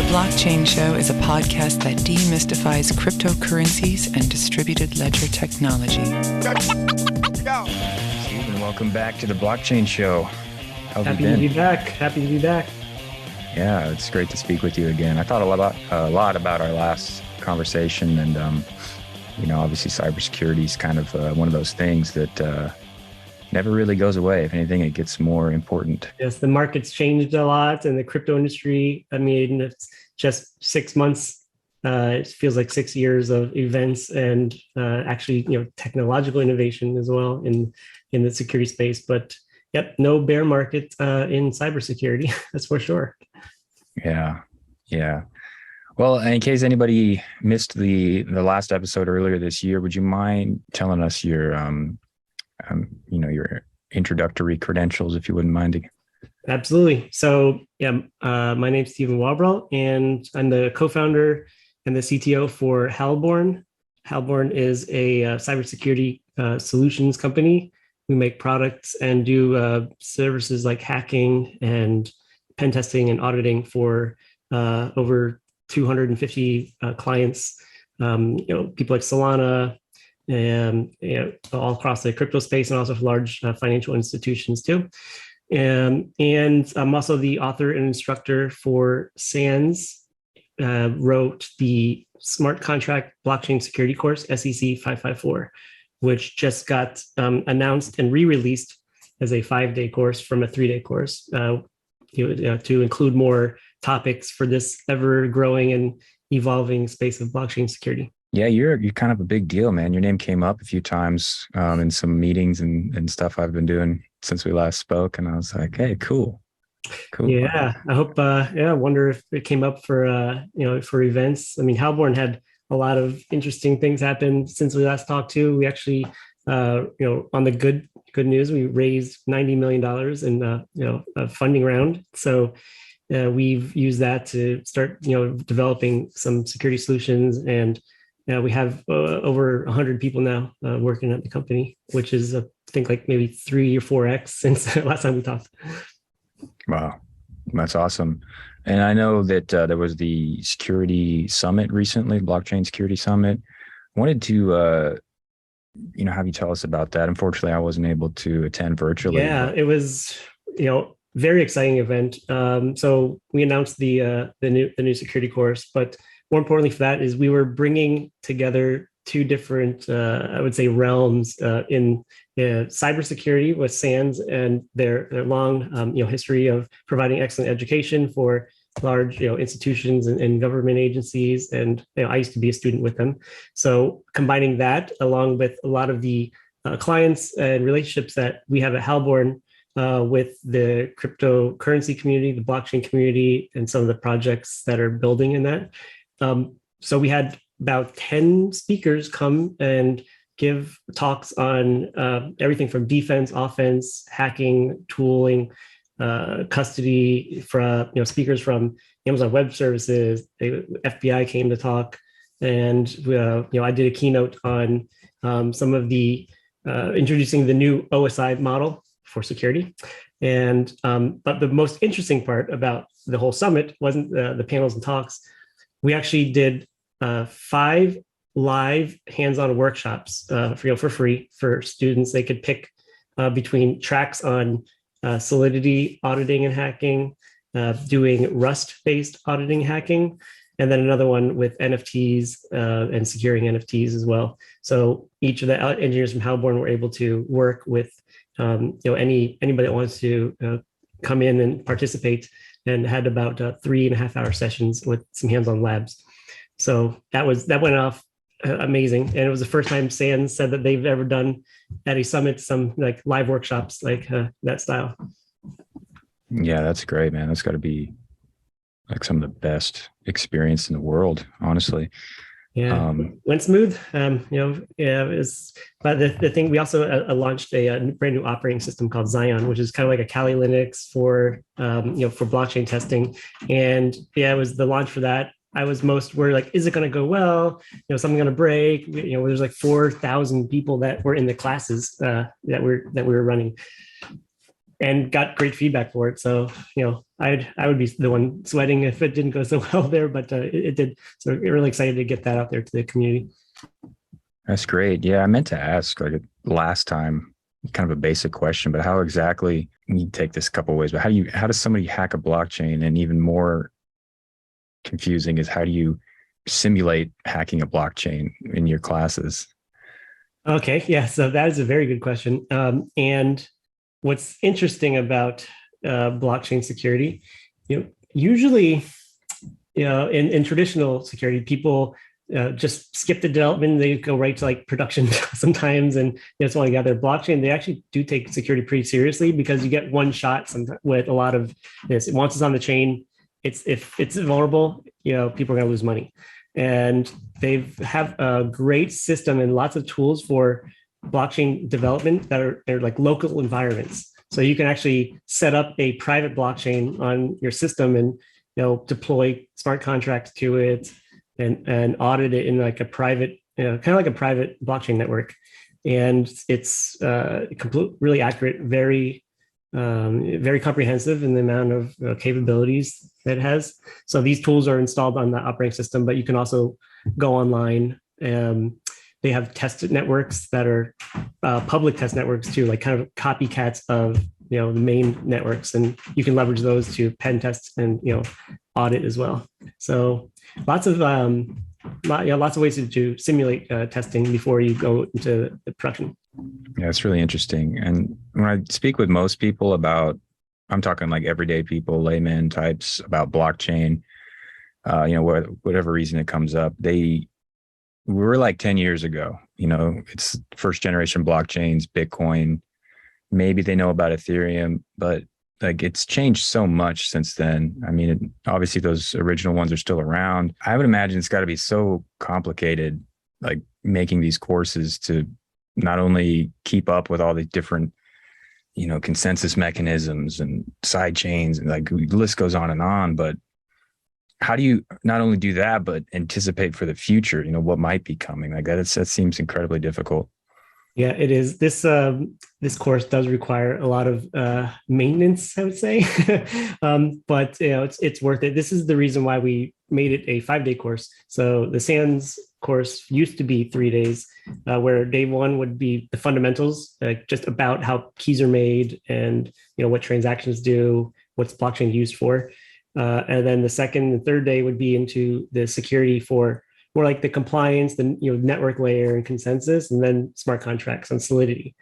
Blockchain Show is a podcast that demystifies cryptocurrencies and distributed ledger technology. Stephen, welcome back to the Blockchain Show. How have you been? Happy to be back. Yeah, it's great to speak with you again. I thought a lot about our last conversation, and obviously cybersecurity is kind of one of those things that never really goes away. If anything, it gets more important. Yes, the market's changed a lot, and the crypto industry, I mean, it's just 6 months. It feels like 6 years of events and actually, technological innovation as well in the security space. But yep, no bear market in cybersecurity, that's for sure. Yeah. Well, in case anybody missed the last episode earlier this year, would you mind telling us your your introductory credentials, if you wouldn't mind? Absolutely. So, my name's Stephen Wobral, and I'm the co-founder and the CTO for Halborn. Halborn is a cybersecurity solutions company. We make products and do services like hacking and pen testing and auditing for over 250 clients. People like Solana, all across the crypto space, and also for large financial institutions too. And I'm also the author and instructor for SANS. Wrote the Smart Contract Blockchain Security course, SEC 554, which just got announced and re-released as a 5-day course from a 3-day course to include more topics for this ever-growing and evolving space of blockchain security. Yeah, you're kind of a big deal, man. Your name came up a few times in some meetings and stuff I've been doing since we last spoke, and I was like, hey, cool. Yeah, I hope. I wonder if it came up for for events. I mean, Halborn had a lot of interesting things happen since we last talked too. We actually, on the good news, we raised $90 million in a funding round. So we've used that to start developing some security solutions, and we have over 100 people now working at the company, which is I think like maybe 3 or 4x since the last time we talked. Wow, that's awesome. And I know that there was the security summit recently, blockchain security summit. I wanted to, have you tell us about that. Unfortunately, I wasn't able to attend virtually. Yeah, it was, very exciting event. So we announced the new security course, but more importantly for that is we were bringing together two different, I would say, realms in cybersecurity with SANS and their long, history of providing excellent education for large, institutions and government agencies. And I used to be a student with them. So combining that along with a lot of the clients and relationships that we have at Halborn with the cryptocurrency community, the blockchain community, and some of the projects that are building in that. So we had about 10 speakers come and give talks on everything from defense, offense, hacking, tooling, custody, from speakers from Amazon Web Services. The FBI came to talk, and I did a keynote on some of the introducing the new OSI model for security. And but the most interesting part about the whole summit wasn't the panels and talks. We actually did 5 live hands-on workshops for free for students. They could pick between tracks on Solidity auditing and hacking, doing Rust-based auditing and hacking, and then another one with NFTs and securing NFTs as well. So each of the engineers from Halborn were able to work with anybody that wants to come in and participate, and had about 3.5-hour sessions with some hands-on labs. So that went off amazing, and it was the first time SANS said that they've ever done at a summit some like live workshops like that style. Yeah, that's great, man. That's got to be like some of the best experience in the world, honestly. Yeah, went smooth. It was. But the thing, we also launched a brand new operating system called Zion, which is kind of like a Kali Linux for for blockchain testing. And yeah, it was the launch for that. I was most worried, like, is it going to go well? Something going to break? There's like 4,000 people that were in the classes that we were running. and got great feedback for it. So, I would be the one sweating if it didn't go so well there, but it did. So really excited to get that out there to the community. That's great. Yeah, I meant to ask like last time, kind of a basic question, but how exactly, you take this a couple of ways, but how does somebody hack a blockchain? And even more confusing is, how do you simulate hacking a blockchain in your classes? Okay, yeah, so that is a very good question. And what's interesting about blockchain security, usually, in traditional security, people just skip the development. They go right to like production sometimes, and it's all together. Blockchain, they actually do take security pretty seriously, because you get one shot with a lot of this. Once it's on the chain, if it's vulnerable, people are going to lose money. And they have a great system and lots of tools for blockchain development that are like local environments. So you can actually set up a private blockchain on your system and deploy smart contracts to it and audit it in like a private, kind of like a private blockchain network. And it's really accurate, very comprehensive in the amount of capabilities that it has. So these tools are installed on the operating system, but you can also go online. They have test networks that are public test networks too, like kind of copycats of the main networks, and you can leverage those to pen test and audit as well. So lots of ways to simulate testing before you go into the production. Yeah, it's really interesting. And when I speak with most people about, I'm talking like everyday people, layman types, about blockchain, whatever reason it comes up, we were like 10 years ago, it's first generation blockchains, Bitcoin, maybe they know about Ethereum, but like it's changed so much since then. I mean, obviously those original ones are still around. I would imagine it's got to be so complicated, like making these courses to not only keep up with all these different, consensus mechanisms and side chains, and like the list goes on, but how do you not only do that, but anticipate for the future, what might be coming? Like that seems incredibly difficult. Yeah, it is. This course does require a lot of maintenance, I would say, but it's worth it. This is the reason why we made it a 5-day course. So the SANS course used to be 3 days, where day one would be the fundamentals, just about how keys are made and what transactions do, what's blockchain used for, and then the second and third day would be into the security for more like the compliance, the network layer and consensus, and then smart contracts and Solidity.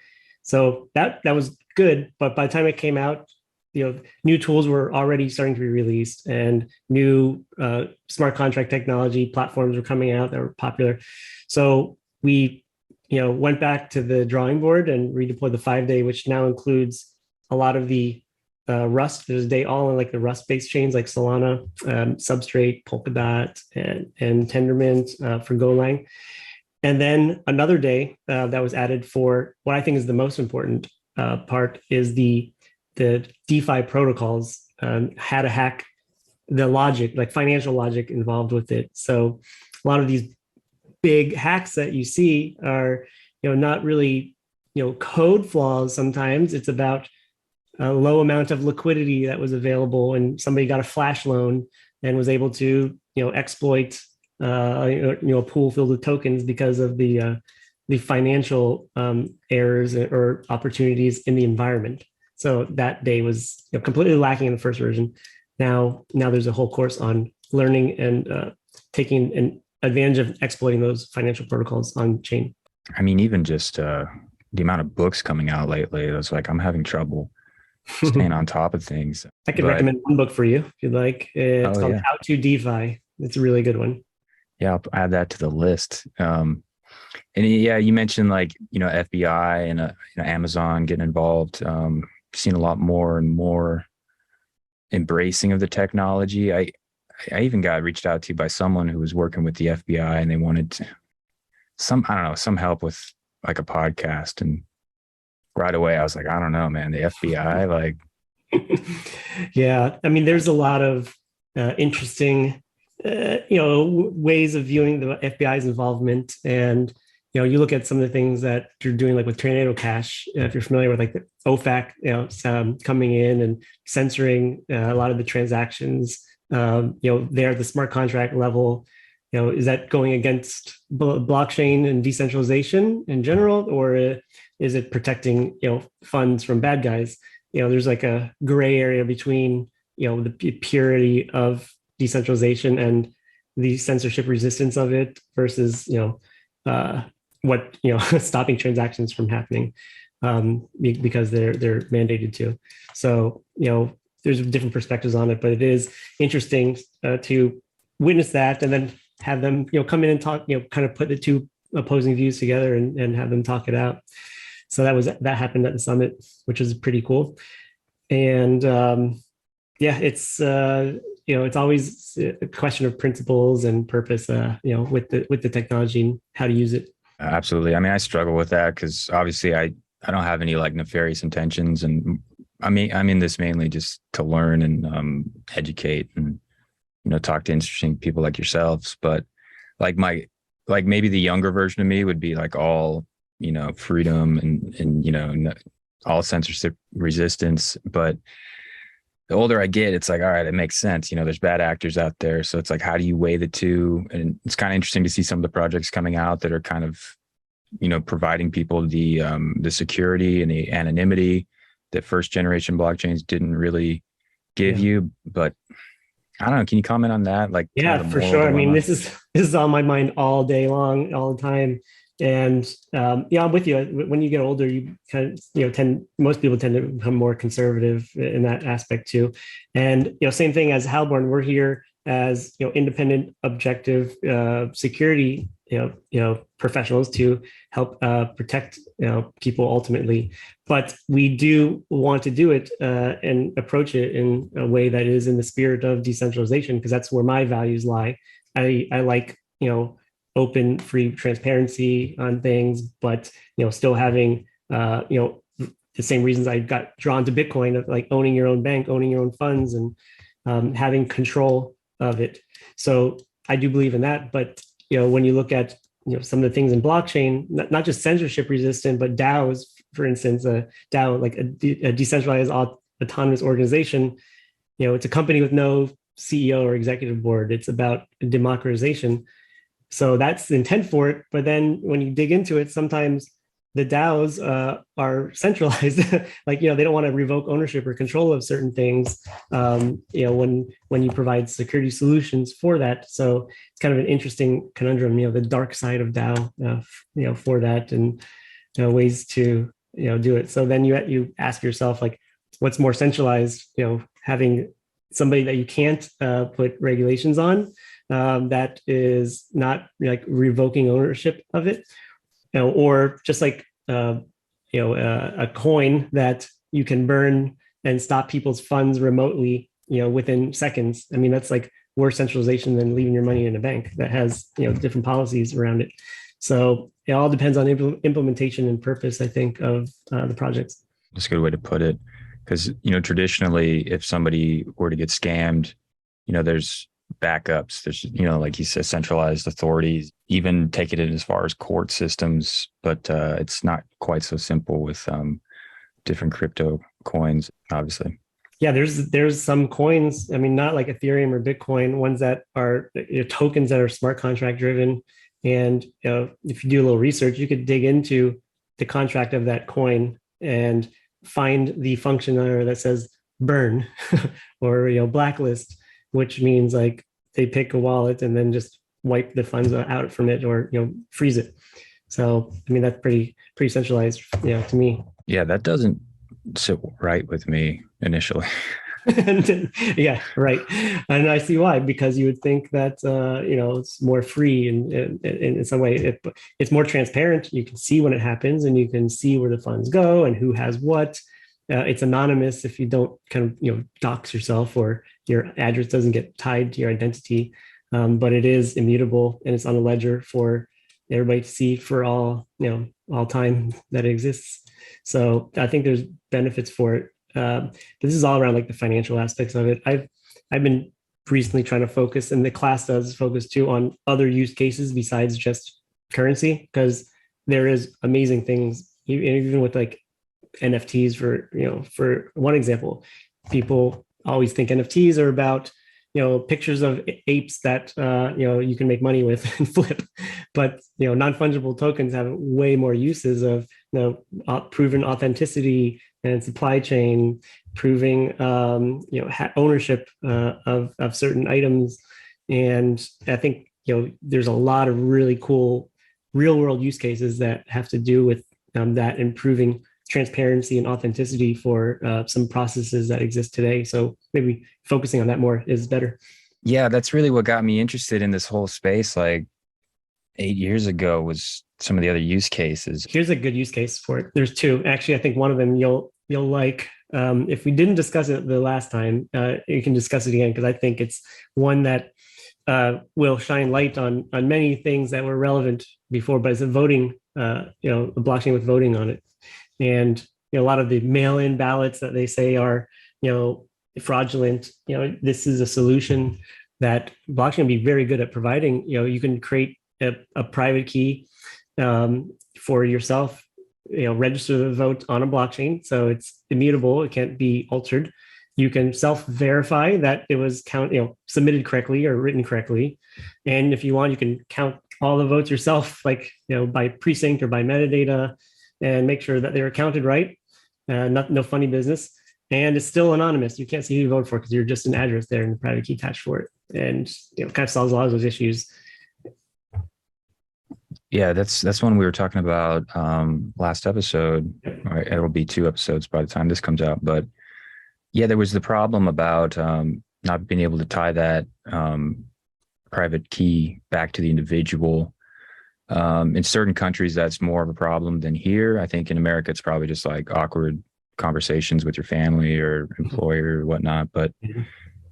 So that was good, but by the time it came out, new tools were already starting to be released, and new smart contract technology platforms were coming out that were popular. So we, went back to the drawing board and redeployed the 5-day, which now includes a lot of the Rust. There's a day all in like the Rust-based chains like Solana, Substrate, Polkadot, and Tendermint for Golang. And then another day that was added for what I think is the most important part is the DeFi protocols, how to hack the logic, like financial logic involved with it. So a lot of these big hacks that you see are, not really, code flaws. Sometimes it's about a low amount of liquidity that was available, and somebody got a flash loan and was able to, exploit, a pool filled with tokens because of the financial errors or opportunities in the environment. So that day was completely lacking in the first version. Now there's a whole course on learning and taking an advantage of exploiting those financial protocols on chain. I mean, even just the amount of books coming out lately, it's like I'm having trouble staying on top of things. I could recommend one book for you if you'd like. It's called How to DeFi. It's a really good one. Yeah, I'll add that to the list. And yeah, you mentioned like, FBI and Amazon getting involved. Seen a lot more and more embracing of the technology. I even got reached out to by someone who was working with the FBI, and they wanted some help with like a podcast. And right away I was like, I don't know, man, the FBI, like. Yeah. I mean, there's a lot of interesting, ways of viewing the FBI's involvement. And, you look at some of the things that you're doing, like with Tornado Cash, if you're familiar with like the OFAC, coming in and censoring a lot of the transactions, they're at the smart contract level. Is that going against blockchain and decentralization in general, or is it protecting, funds from bad guys? There's like a gray area between, the purity of decentralization and the censorship resistance of it versus, what stopping transactions from happening because they're mandated to. So there's different perspectives on it, but it is interesting to witness that and then have them come in and talk, kind of put the two opposing views together and have them talk it out. So that happened at the summit, which is pretty cool. And it's it's always a question of principles and purpose, with the technology and how to use it. Absolutely. I mean, I struggle with that because obviously I don't have any like nefarious intentions, and I'm in this mainly just to learn and educate and talk to interesting people like yourselves. But like maybe the younger version of me would be like all freedom and all censorship resistance. But the older I get, it's like, all right, it makes sense. There's bad actors out there. So it's like, how do you weigh the two? And it's kind of interesting to see some of the projects coming out that are kind of, providing people the security and the anonymity that first generation blockchains didn't really give you. But I don't know. Can you comment on that? Like, yeah, for sure. Dilemma? I mean, this is on my mind all day long, all the time. And I'm with you. When you get older, you kind of most people tend to become more conservative in that aspect too. And same thing as Halborn, we're here as independent, objective security professionals to help protect people ultimately. But we do want to do it and approach it in a way that is in the spirit of decentralization, because that's where my values lie. I like open, free transparency on things, but still having the same reasons I got drawn to Bitcoin, of like owning your own bank, owning your own funds, and having control of it. So I do believe in that. But when you look at some of the things in blockchain, not just censorship resistant, but DAOs, for instance, a DAO, like a decentralized autonomous organization, it's a company with no CEO or executive board. It's about democratization. So that's the intent for it. But then when you dig into it, sometimes the DAOs are centralized. Like, they don't want to revoke ownership or control of certain things, when you provide security solutions for that. So it's kind of an interesting conundrum, the dark side of DAO, for that, and ways to, do it. So then you ask yourself, like, what's more centralized, having somebody that you can't put regulations on, that is not like revoking ownership of it, or just like a coin that you can burn and stop people's funds remotely, within seconds. I mean, that's like worse centralization than leaving your money in a bank that has different policies around it. So it all depends on implementation and purpose, I think, of the projects. That's a good way to put it, because traditionally, if somebody were to get scammed, there's backups. There's, like you said, centralized authorities, even taking it as far as court systems, but it's not quite so simple with different crypto coins, obviously. Yeah, there's some coins, I mean, not like Ethereum or Bitcoin, ones that are tokens that are smart contract driven. And if you do a little research, you could dig into the contract of that coin and find the function that says burn or blacklist, which means like they pick a wallet and then just wipe the funds out from it, or freeze it. So I mean, that's pretty centralized, to me. Yeah, that doesn't sit right with me initially. Yeah, right. And I see why, because you would think that it's more free and in some way it's more transparent. You can see when it happens, and you can see where the funds go and who has what. It's anonymous if you don't kind of dox yourself, or your address doesn't get tied to your identity, but it is immutable, and it's on a ledger for everybody to see for all time that it exists. So I think there's benefits for it. This is all around like the financial aspects of it. I've been recently trying to focus, and the class does focus too, on other use cases besides just currency, because there is amazing things, even with like NFTs for one example. People always think NFTs are about pictures of apes that you can make money with and flip, but non-fungible tokens have way more uses of proven authenticity and supply chain, proving ownership of certain items. And I think there's a lot of really cool real world use cases that have to do with that improving transparency and authenticity for some processes that exist today. So maybe focusing on that more is better. Yeah, that's really what got me interested in this whole space. Like 8 years ago was some of the other use cases. Here's a good use case for it. There's two. Actually, I think one of them you'll like. If we didn't discuss it the last time, you can discuss it again, because I think it's one that will shine light on many things that were relevant before, but it's a voting, a blockchain with voting on it. And a lot of the mail-in ballots that they say are fraudulent, this is a solution that blockchain will be very good at providing. You can create a private key for yourself, register the vote on a blockchain, so it's immutable, it can't be altered. You can self-verify that it was submitted correctly or written correctly, and if you want, you can count all the votes yourself, like by precinct or by metadata, and make sure that they were counted right. No funny business, and it's still anonymous. You can't see who you voted for because you're just an address there and the private key attached for it, and kind of solves a lot of those issues. Yeah, that's one we were talking about last episode. Right, it'll be 2 episodes by the time this comes out, but yeah, there was the problem about not being able to tie that private key back to the individual. In certain countries, that's more of a problem than here. I think in America, it's probably just like awkward conversations with your family or employer or whatnot. But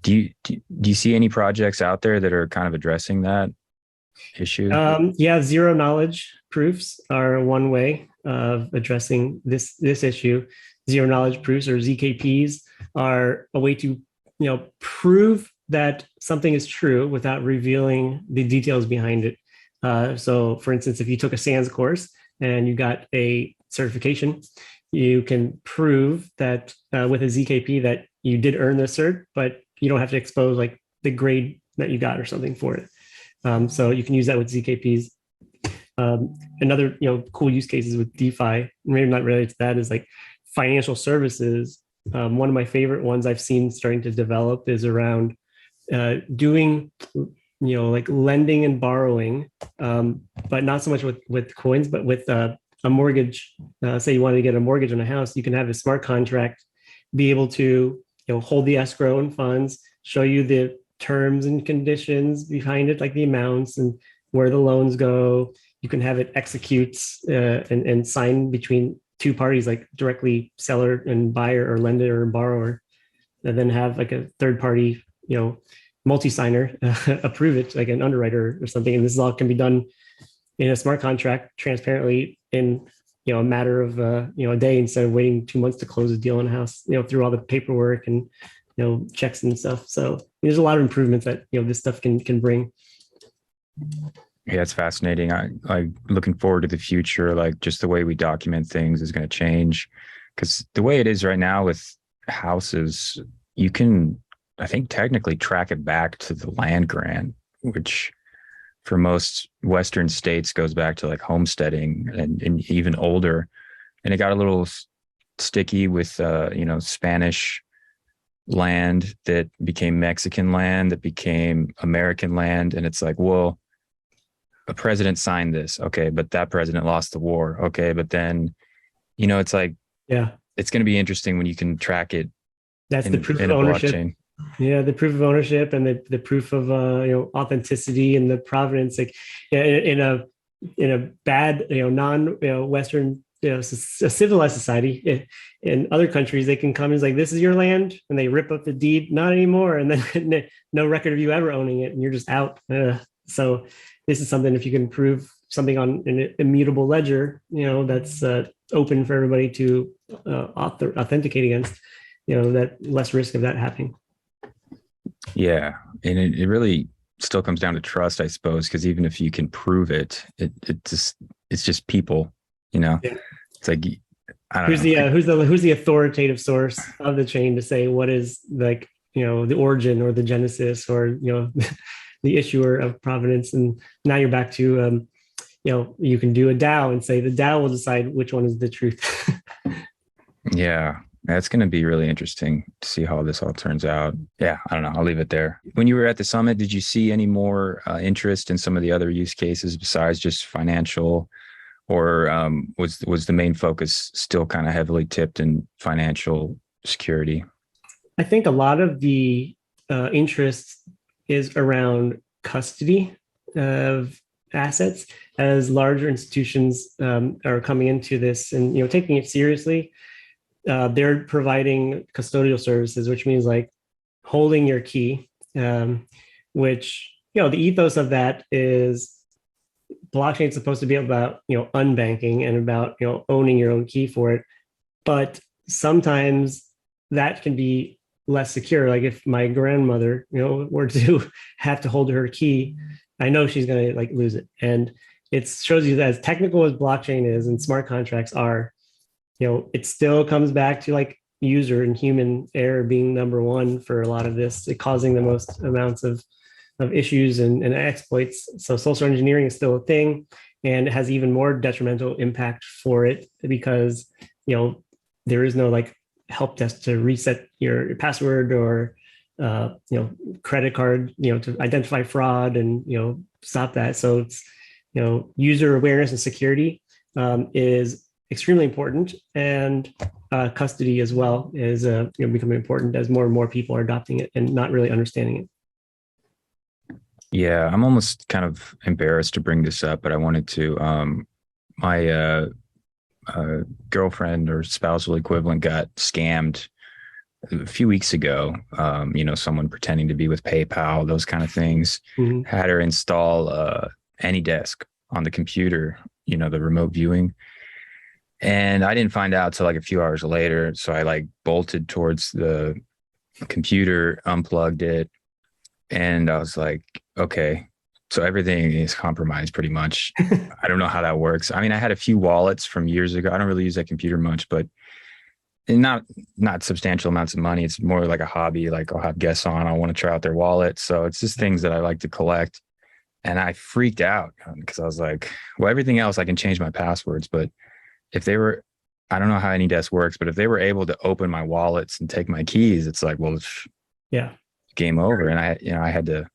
do you see any projects out there that are kind of addressing that issue? Yeah, zero knowledge proofs are one way of addressing this issue. Zero knowledge proofs, or ZKPs, are a way to prove that something is true without revealing the details behind it. So for instance, if you took a SANS course and you got a certification, you can prove that with a ZKP that you did earn the cert, but you don't have to expose like the grade that you got or something for it. So you can use that with ZKPs. Another cool use cases with DeFi, maybe not related to that, is like financial services. One of my favorite ones I've seen starting to develop is around doing like lending and borrowing, but not so much with coins, but with a mortgage. Say you wanted to get a mortgage on a house, you can have a smart contract be able to hold the escrow and funds, show you the terms and conditions behind it, like the amounts and where the loans go. You can have it execute and sign between 2 parties, like directly seller and buyer, or lender and borrower, and then have like a third party multi-signer approve it, like an underwriter or something. And this all can be done in a smart contract transparently in a matter of a day, instead of waiting 2 months to close a deal in a house, through all the paperwork and checks and stuff. So there's a lot of improvements that this stuff can bring. Yeah, it's fascinating. I'm looking forward to the future. Like, just the way we document things is going to change, because the way it is right now with houses, you can, I think, technically track it back to the land grant, which for most Western states goes back to like homesteading and even older. And it got a little sticky with, Spanish land that became Mexican land, that became American land. And it's like, well, a president signed this. Okay. But that president lost the war. Okay. But then, it's like, yeah, it's going to be interesting when you can track it. That's the proof of ownership. Blockchain. Yeah, the proof of ownership and the proof of authenticity and the provenance. Like in a bad non-Western a civilized society, in other countries they can come and like, this is your land, and they rip up the deed, not anymore, and then no record of you ever owning it, and you're just out. So this is something, if you can prove something on an immutable ledger, that's open for everybody to authenticate against, that less risk of that happening. Yeah. And it really still comes down to trust, I suppose, because even if you can prove it it's just people, you know. Yeah. It's like, I don't know. Who's the authoritative source of the chain to say what is, like, the origin or the genesis, or the issuer of provenance? And now you're back to you can do a DAO and say the DAO will decide which one is the truth. Yeah, that's going to be really interesting to see how this all turns out. Yeah, I don't know. I'll leave it there. When you were at the summit, did you see any more interest in some of the other use cases besides just financial, or was the main focus still kind of heavily tipped in financial security? I think a lot of the interest is around custody of assets, as larger institutions are coming into this and taking it seriously. They're providing custodial services, which means like holding your key, which the ethos of that is blockchain is supposed to be about unbanking and about owning your own key for it, but sometimes that can be less secure. Like if my grandmother were to have to hold her key, I know she's going to like lose it. And it shows you that as technical as blockchain is and smart contracts are, it still comes back to like user and human error being number one for a lot of this, it causing the most amounts of issues and exploits. So social engineering is still a thing, and it has even more detrimental impact for it because there is no like help desk to reset your password or credit card to identify fraud and stop that. So it's user awareness and security is extremely important, and custody as well is becoming important as more and more people are adopting it and not really understanding it. Yeah, I'm almost kind of embarrassed to bring this up, but I wanted to. My girlfriend or spousal equivalent got scammed a few weeks ago. Someone pretending to be with PayPal, those kind of things, had her install AnyDesk on the computer, the remote viewing. And I didn't find out till like a few hours later. So I like bolted towards the computer, unplugged it, and I was like, okay, so everything is compromised pretty much. I don't know how that works. I mean, I had a few wallets from years ago. I don't really use that computer much, but not substantial amounts of money. It's more like a hobby. Like I'll have guests on, I want to try out their wallet. So it's just things that I like to collect. And I freaked out because I was like, well, everything else I can change my passwords, but if they were, I don't know how AnyDesk works, but if they were able to open my wallets and take my keys, it's like, well, yeah, game over. And I had to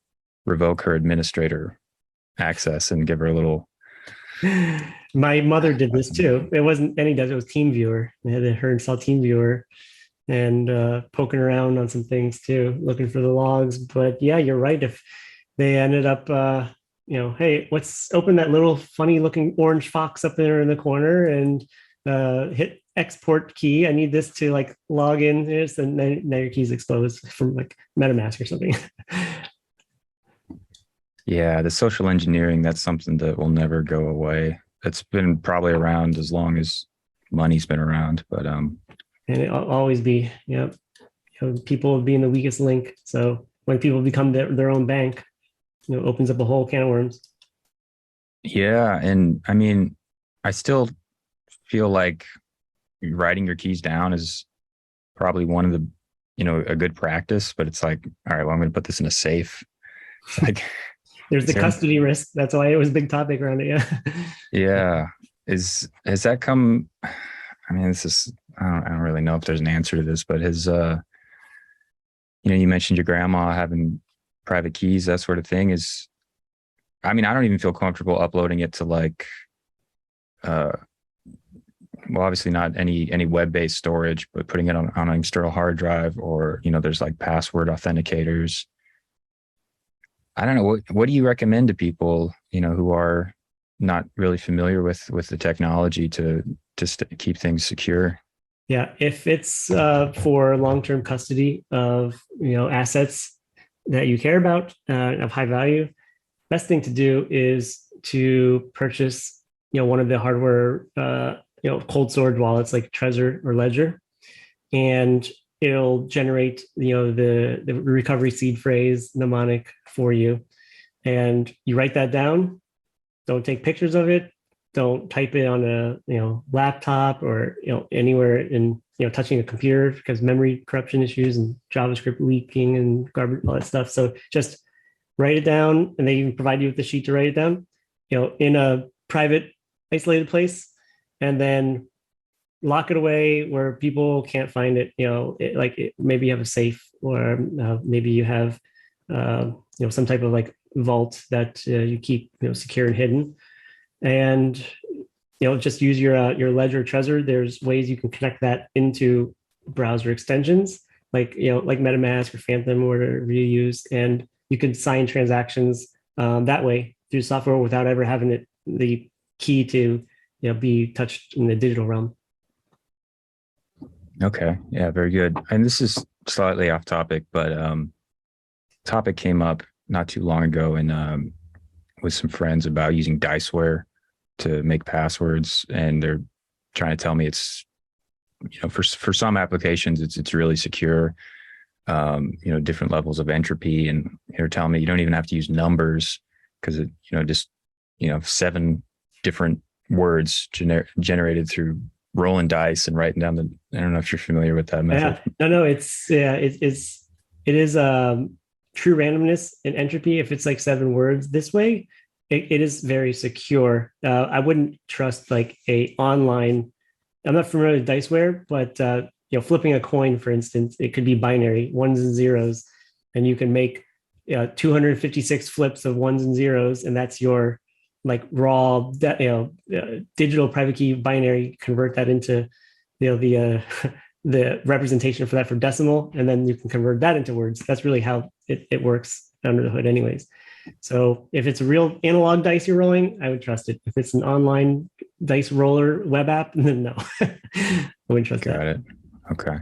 revoke her administrator access and give her a little. My mother did this too. It wasn't AnyDesk, it was TeamViewer. They had her install TeamViewer and poking around on some things too, looking for the logs. But yeah, you're right. If they ended up hey, let's open that little funny looking orange fox up there in the corner and hit export key. I need this to like log in this, and now your key's exposed from like MetaMask or something. Yeah, the social engineering, that's something that will never go away. It's been probably around as long as money's been around, but and it'll always be, people being the weakest link. So when people become their own bank, opens up a whole can of worms. Yeah. And I mean, I still feel like writing your keys down is probably one of the, a good practice, but it's like, all right, well, I'm going to put this in a safe. It's like, there's the custody risk. That's why it was a big topic around it. Yeah. Yeah. Has that come? I mean, this is, I don't really know if there's an answer to this, but you mentioned your grandma having private keys, that sort of thing I don't even feel comfortable uploading it to like, well, obviously not any web-based storage, but putting it on an external hard drive, or, there's like password authenticators. I don't know. What do you recommend to people, who are not really familiar with the technology to just keep things secure? Yeah. If it's for long-term custody of, assets that you care about, of high value, best thing to do is to purchase, one of the hardware, cold storage wallets like Trezor or Ledger, and it'll generate, the recovery seed phrase mnemonic for you. And you write that down. Don't take pictures of it. don't type it on a laptop or anywhere in touching a computer because memory corruption issues and JavaScript leaking and garbage, all that stuff. So just write it down, and they even provide you with the sheet to write it down, in a private, isolated place, and then lock it away where people can't find it. Maybe you have a safe, or maybe you have some type of like vault that you keep secure and hidden, and just use your Ledger Trezor. There's ways you can connect that into browser extensions, like MetaMask or Phantom or whatever you use, and you can sign transactions that way through software without ever having the key to be touched in the digital realm. Okay. Yeah, very good. And this is slightly off topic, but topic came up not too long ago and with some friends about using Diceware to make passwords, and they're trying to tell me it's for some applications it's really secure, different levels of entropy, and they're telling me you don't even have to use numbers because it just 7 different words generated through rolling dice and writing down I don't know if you're familiar with that method. No, it is true randomness and entropy. If it's like 7 words this way, it is very secure. I wouldn't trust like a online. I'm not familiar with Diceware, but flipping a coin, for instance, it could be binary, ones and zeros, and you can make 256 flips of ones and zeros, and that's your like raw digital private key binary. Convert that into the representation for that for decimal, and then you can convert that into words. That's really how it works under the hood anyways. So if it's a real analog dice you're rolling, I would trust it. If it's an online dice roller web app, then no. I wouldn't trust that. Got it. Okay.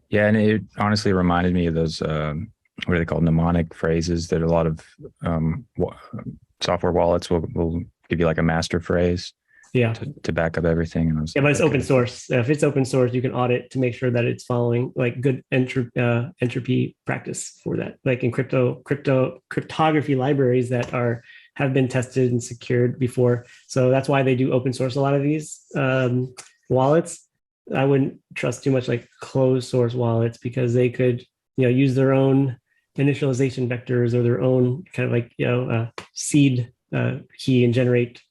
Yeah, and it honestly reminded me of those what are they called, mnemonic phrases that a lot of software wallets will give you like a master phrase to back up everything. And but it's open source. If it's open source, you can audit to make sure that it's following like good entropy practice for that. Like in cryptography libraries that have been tested and secured before. So that's why they do open source a lot of these wallets. I wouldn't trust too much like closed source wallets because they could use their own initialization vectors or their own kind of like seed key and generate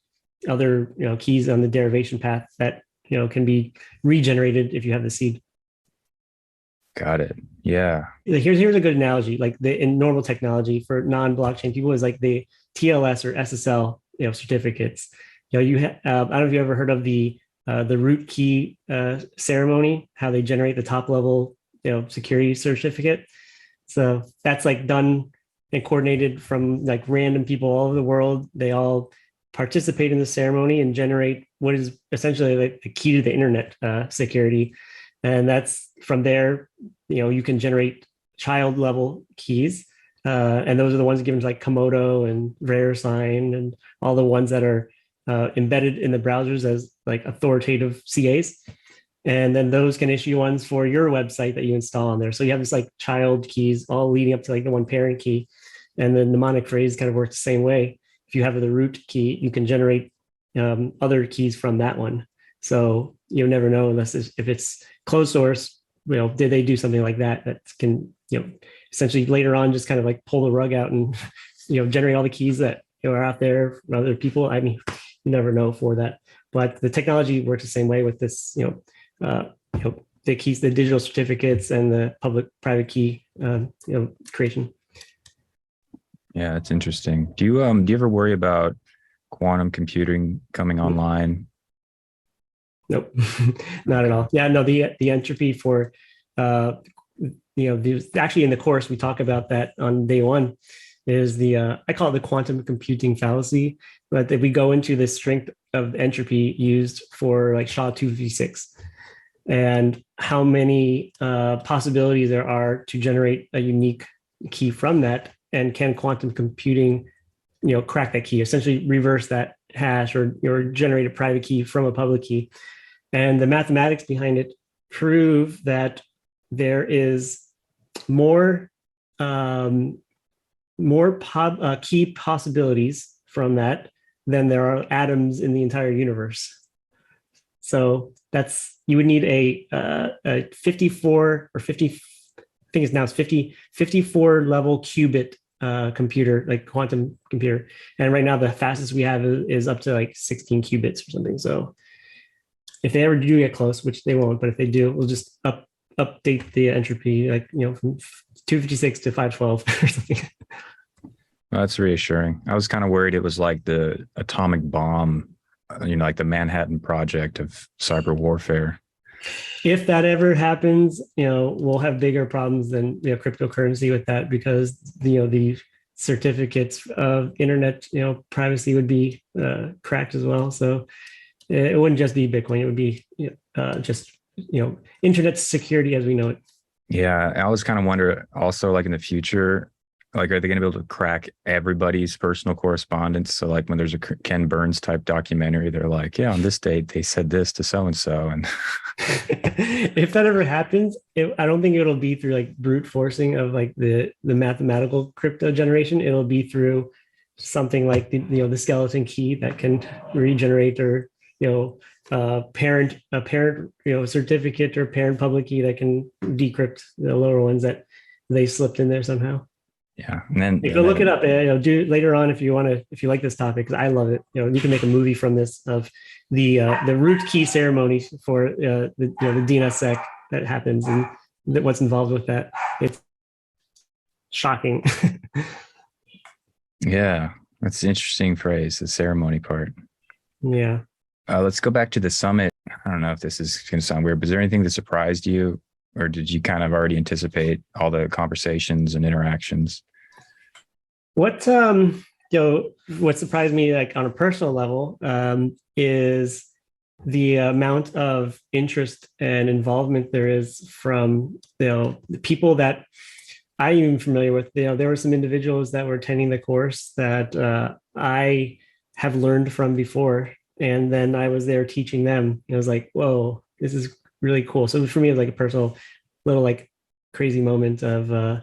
other keys on the derivation path that can be regenerated if you have the seed. Got it. Yeah. Here's a good analogy. Like in normal technology for non-blockchain people is like the TLS or SSL certificates. I don't know if you ever heard of the root key ceremony, how they generate the top level security certificate. So that's like done and coordinated from like random people all over the world. They all participate in the ceremony and generate what is essentially like the key to the internet security. And that's from there, you can generate child level keys. And those are the ones given to like Komodo and VeriSign and all the ones that are embedded in the browsers as like authoritative CAs. And then those can issue ones for your website that you install on there. So you have this like child keys all leading up to like the one parent key. And the mnemonic phrase kind of works the same way. If you have the root key, you can generate other keys from that one. So you never know unless if it's closed source, did they do something like that can, essentially later on just kind of like pull the rug out and, generate all the keys that are out there from other people. I mean, you never know for that. But the technology works the same way with this, the keys, the digital certificates and the public-private key, creation. Yeah, that's interesting. Do you ever worry about quantum computing coming online? Nope, not at all. Yeah, no, the entropy for actually in the course we talk about that on day one is I call it the quantum computing fallacy, but that we go into the strength of entropy used for like SHA-256 and how many possibilities there are to generate a unique key from that. And can quantum computing, crack that key, essentially reverse that hash or generate a private key from a public key? And the mathematics behind it prove that there is more key possibilities from that than there are atoms in the entire universe. So you would need a 54 or 50, I think it's now it's 54 level qubit computer, like quantum computer. And right now the fastest we have is up to like 16 qubits or something. So if they ever do get close, which they won't, but if they do, we'll just update the entropy, like, from 256 to 512 or something. Well, that's reassuring. I was kind of worried it was like the atomic bomb, like the Manhattan Project of cyber warfare. If that ever happens, we'll have bigger problems than cryptocurrency with that, because the certificates of internet privacy would be cracked as well. So it wouldn't just be Bitcoin; it would be just internet security as we know it. Yeah, I always kind of wonder also, like in the future, like are they going to be able to crack everybody's personal correspondence? So like when there's a Ken Burns type documentary, they're like, yeah, on this date they said this to so and so, and if that ever happens, I don't think it'll be through like brute forcing of like the mathematical crypto generation. It'll be through something like the skeleton key that can regenerate, or parent certificate or parent public key that can decrypt the lower ones that they slipped in there somehow. Yeah, and then you can look it up. Do do later on if you like this topic, because I love it. You can make a movie from this, of the root key ceremony for the DNSSEC that happens, and what's involved with that. It's shocking. Yeah, that's an interesting phrase, the ceremony part. Yeah. Let's go back to the summit. I don't know if this is going to sound weird, but is there anything that surprised you, or did you kind of already anticipate all the conversations and interactions? What surprised me, like on a personal level, is the amount of interest and involvement there is from the people that I'm even familiar with. There were some individuals that were attending the course that I have learned from before, and then I was there teaching them. I was like, whoa, this is really cool. So for me, it's like a personal little like crazy moment of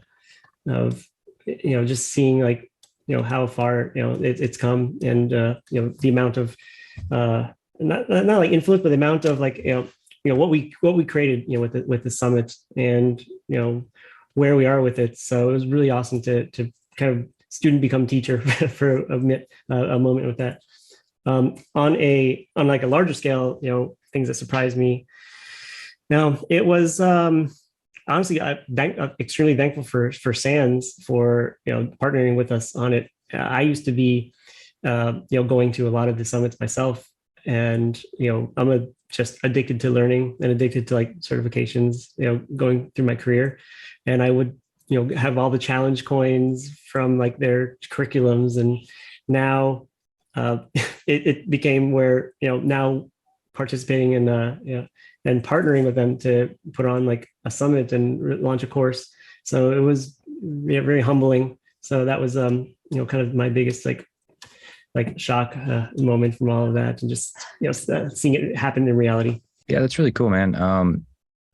just seeing like how far it's come, and the amount of not like influence, but the amount of like what we created with the summit, and where we are with it. So it was really awesome to kind of student become teacher for a moment with that. On like a larger scale, things that surprised me. Now it was honestly, I'm extremely thankful for SANS for partnering with us on it. I used to be going to a lot of the summits myself, and I'm just addicted to learning and addicted to like certifications. Going through my career, and I would have all the challenge coins from like their curriculums, and now it became where now participating in and partnering with them to put on like a summit and launch a course. So it was very humbling. So that was kind of my biggest like shock moment from all of that, and just seeing it happen in reality. Yeah, that's really cool, man.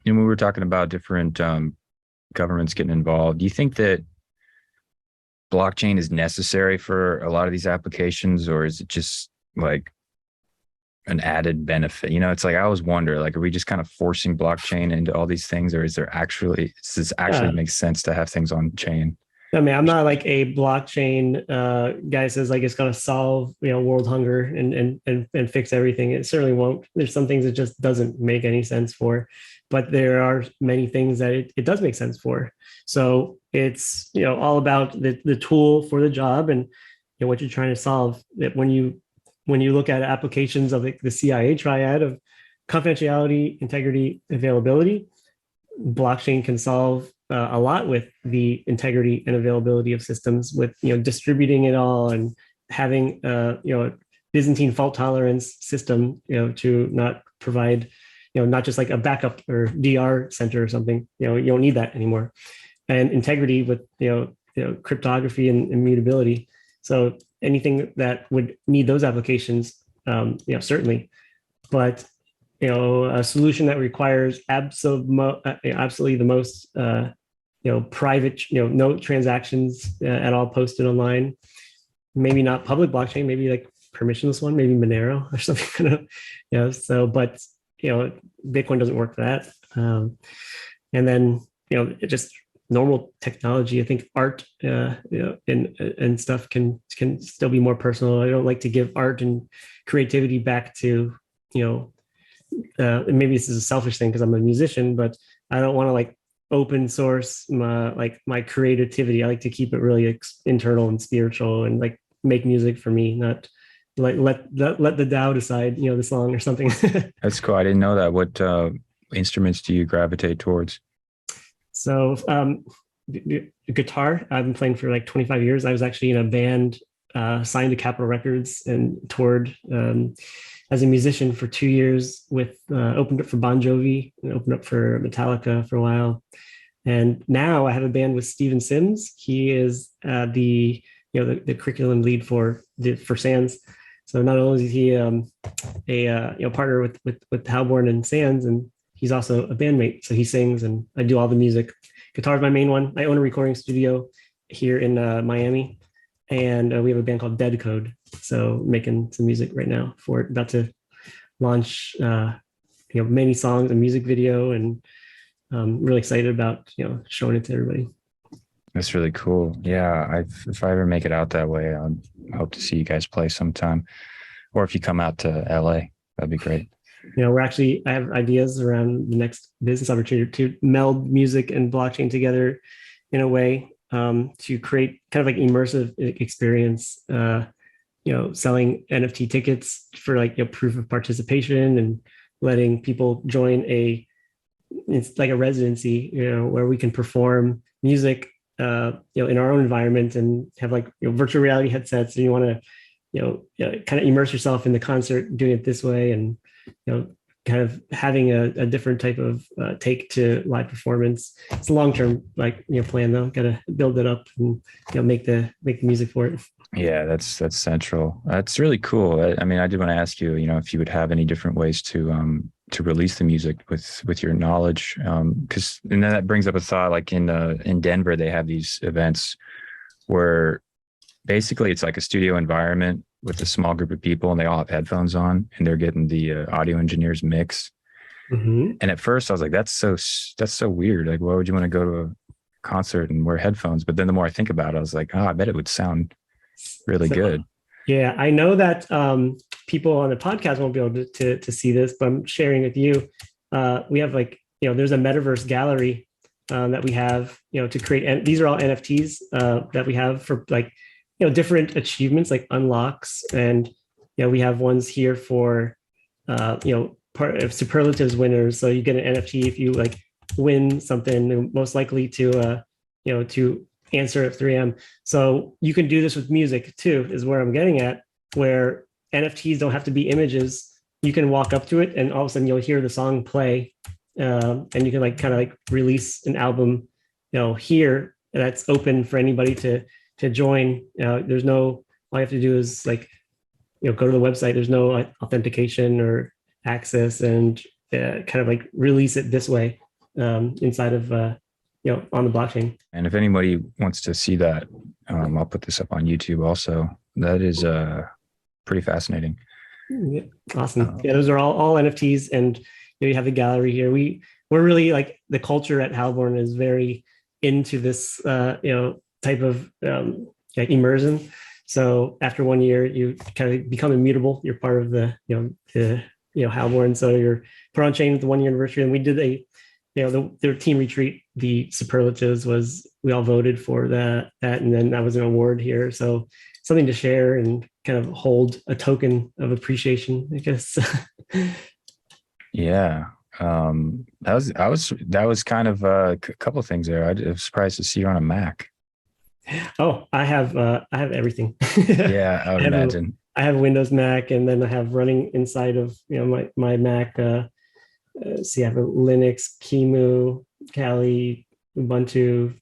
When we were talking about different governments getting involved, do you think that blockchain is necessary for a lot of these applications, or is it just like an added benefit? It's like I always wonder, like, are we just kind of forcing blockchain into all these things, or does this actually make sense to have things on chain? I mean, I'm not like a blockchain guy says like it's going to solve world hunger and fix everything. It certainly won't. There's some things it just doesn't make any sense for, but there are many things that it does make sense for. So it's all about the tool for the job, and what you're trying to solve. That when you look at applications of the CIA triad of confidentiality, integrity, availability, blockchain can solve a lot with the integrity and availability of systems, with distributing it all and having a Byzantine fault tolerance system to not provide not just like a backup or DR center or something. You don't need that anymore. And integrity with cryptography and immutability. So anything that would need those applications, certainly. But a solution that requires absolutely the most private, no transactions at all posted online. Maybe not public blockchain, maybe like permissionless one, maybe Monero or something. So, but Bitcoin doesn't work for that. And then just normal technology. I think art, and stuff can still be more personal. I don't like to give art and creativity back to and maybe this is a selfish thing because I'm a musician, but I don't want to like open source my creativity. I like to keep it really internal and spiritual, and like make music for me, not like let the DAO decide the song or something. That's cool. I didn't know that. What instruments do you gravitate towards? So guitar, I've been playing for like 25 years. I was actually in a band signed to Capitol Records and toured as a musician for 2 years with opened up for Bon Jovi and opened up for Metallica for a while. And now I have a band with Steven Sims. He is the curriculum lead for SANS. So not only is he a partner with Halborn and SANS, and he's also a bandmate. So he sings and I do all the music. Guitar is my main one. I own a recording studio here in Miami, and we have a band called Dead Code. So making some music right now for it. About to launch many songs, a music video, and really excited about showing it to everybody. That's really cool. Yeah, if I ever make it out that way, I hope to see you guys play sometime, or if you come out to LA, that'd be great. I have ideas around the next business opportunity to meld music and blockchain together in a way to create kind of like immersive experience. Selling NFT tickets for proof of participation, and letting people join it's like a residency, where we can perform music in our own environment and have virtual reality headsets, and you want to kind of immerse yourself in the concert doing it this way, and kind of having a different type of take to live performance. It's a long-term plan though. Got to build it up and make the music for it. Yeah, that's central. That's really cool. I mean, I did want to ask you, if you would have any different ways to release the music with your knowledge, because and then that brings up a thought. Like in Denver, they have these events where basically it's like a studio environment with a small group of people, and they all have headphones on, and they're getting the audio engineer's mix. Mm-hmm. And at first, I was like, that's so weird. Like, why would you want to go to a concert and wear headphones? But then the more I think about it, I was like, I bet it would sound really good. Yeah, I know that people on the podcast won't be able to see this, but I'm sharing with you. We have there's a metaverse gallery that we have, to create, and these are all NFTs that we have for different achievements like unlocks, and we have ones here for part of superlatives winners. So you get an NFT if you win something, most likely to answer at 3M. So you can do this with music too, is where I'm getting at, where NFTs don't have to be images. You can walk up to it and all of a sudden you'll hear the song play, and you can kind of release an album, here that's open for anybody to join. There's no, all you have to do is go to the website. There's no authentication or access, and kind of release it this way inside of on the blockchain. And if anybody wants to see that, I'll put this up on YouTube also. That is pretty fascinating. Yeah, awesome. Those are all NFTs, and you have the gallery here. We're really the culture at Halborn is very into this type of immersion. So after 1 year, you kind of become immutable. You're part of the Halborn. So you're put on chain at the 1 year anniversary, and we did their team retreat. The superlatives was, we all voted for that, and then that was an award here. So something to share and kind of hold a token of appreciation, I guess. Yeah. That was kind of a couple of things there. I was surprised to see you on a Mac. Oh, I have everything. Yeah, I would imagine. I have Windows Mac, and then I have running inside of my Mac. See, I have a Linux, QEMU, Kali, Ubuntu,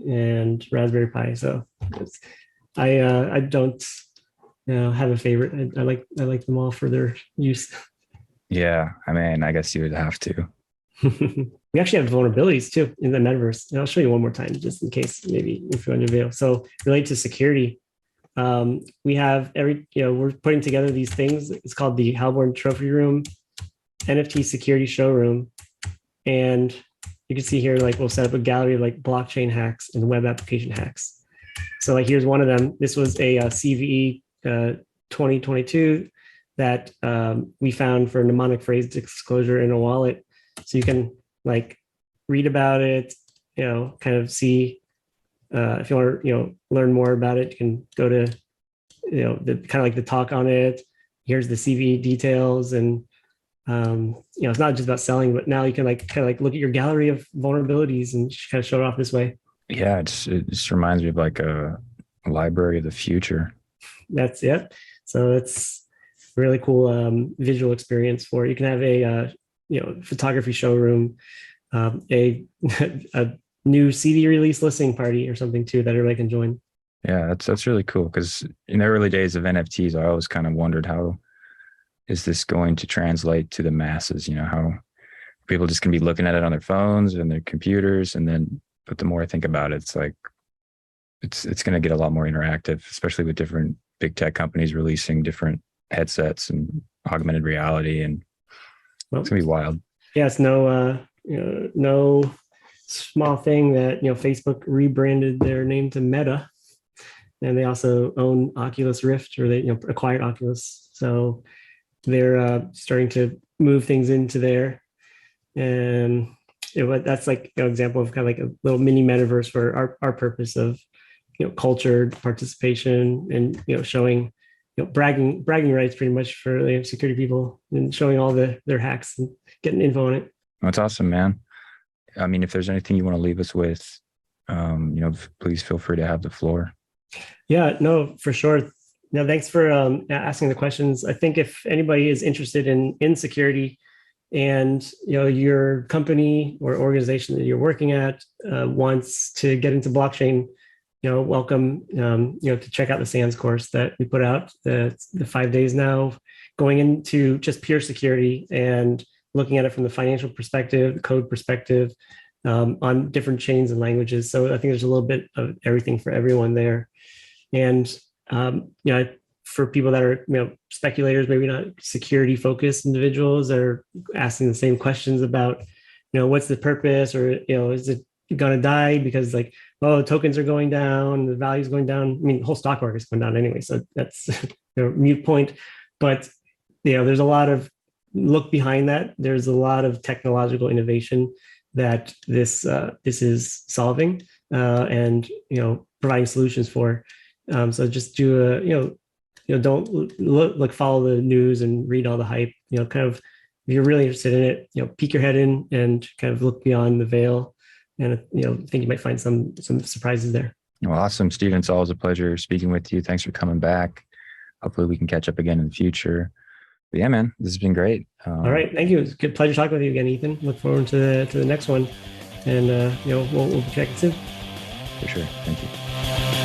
and Raspberry Pi. So I don't have a favorite. I like them all for their use. Yeah, I mean, I guess you would have to. We actually have vulnerabilities too in the metaverse. And I'll show you one more time, just in case maybe if you're on your video. So related to security, We have we're putting together these things. It's called the Halborn Trophy Room NFT Security Showroom. And you can see here, like, we'll set up a gallery of like blockchain hacks and web application hacks. So like, here's one of them. This was a CVE 2022 that we found for mnemonic phrase disclosure in a wallet. So you can like read about it, kind of see if you want to, learn more about it, you can go to, the kind of like the talk on it. Here's the CVE details. And, it's not just about selling, but now you can like kind of like look at your gallery of vulnerabilities and kind of show it off this way. Yeah, it just reminds me of like a library of the future. That's it. So it's really cool visual experience for it. You can have a photography showroom, a new CD release listening party or something too that everybody can join. Yeah, that's really cool, because in the early days of NFTs, I always kind of wondered, how is this going to translate to the masses? How people just can be looking at it on their phones and their computers, but the more I think about it, it's like it's going to get a lot more interactive, especially with different big tech companies releasing different headsets and augmented reality, and it's gonna be wild. Yeah, it's no small thing that Facebook rebranded their name to Meta, and they also own Oculus Rift, or they acquired Oculus, so they're starting to move things into there, and that's like an example of kind of like a little mini metaverse for our purpose of culture participation, and showing bragging rights pretty much for security people, and showing all their hacks and getting info on it. That's awesome, man. I mean, if there's anything you want to leave us with, please feel free to have the floor. Yeah, no, for sure. No, thanks for asking the questions. I think if anybody is interested in security, and your company or organization that you're working at wants to get into blockchain, welcome to check out the SANS course that we put out. The 5 days now, going into just pure security and looking at it from the financial perspective, the code perspective, on different chains and languages. So I think there's a little bit of everything for everyone there. And for people that are speculators, maybe not security focused individuals that are asking the same questions about what's the purpose, or is it going to die because tokens are going down, the value is going down. I mean, the whole stock market is going down anyway, so that's mute point. But there's a lot of look behind that. There's a lot of technological innovation that this is solving and providing solutions for. So just do don't follow the news and read all the hype. Kind of, if you're really interested in it, peek your head in and kind of look beyond the veil, and I think you might find some surprises there. Well, awesome, Steven. It's always a pleasure speaking with you. Thanks for coming back. Hopefully we can catch up again in the future. But yeah, man, this has been great. All right, thank you. It's a good pleasure talking with you again, Ethan. Look forward to the next one, and we'll be checking soon. For sure. Thank you.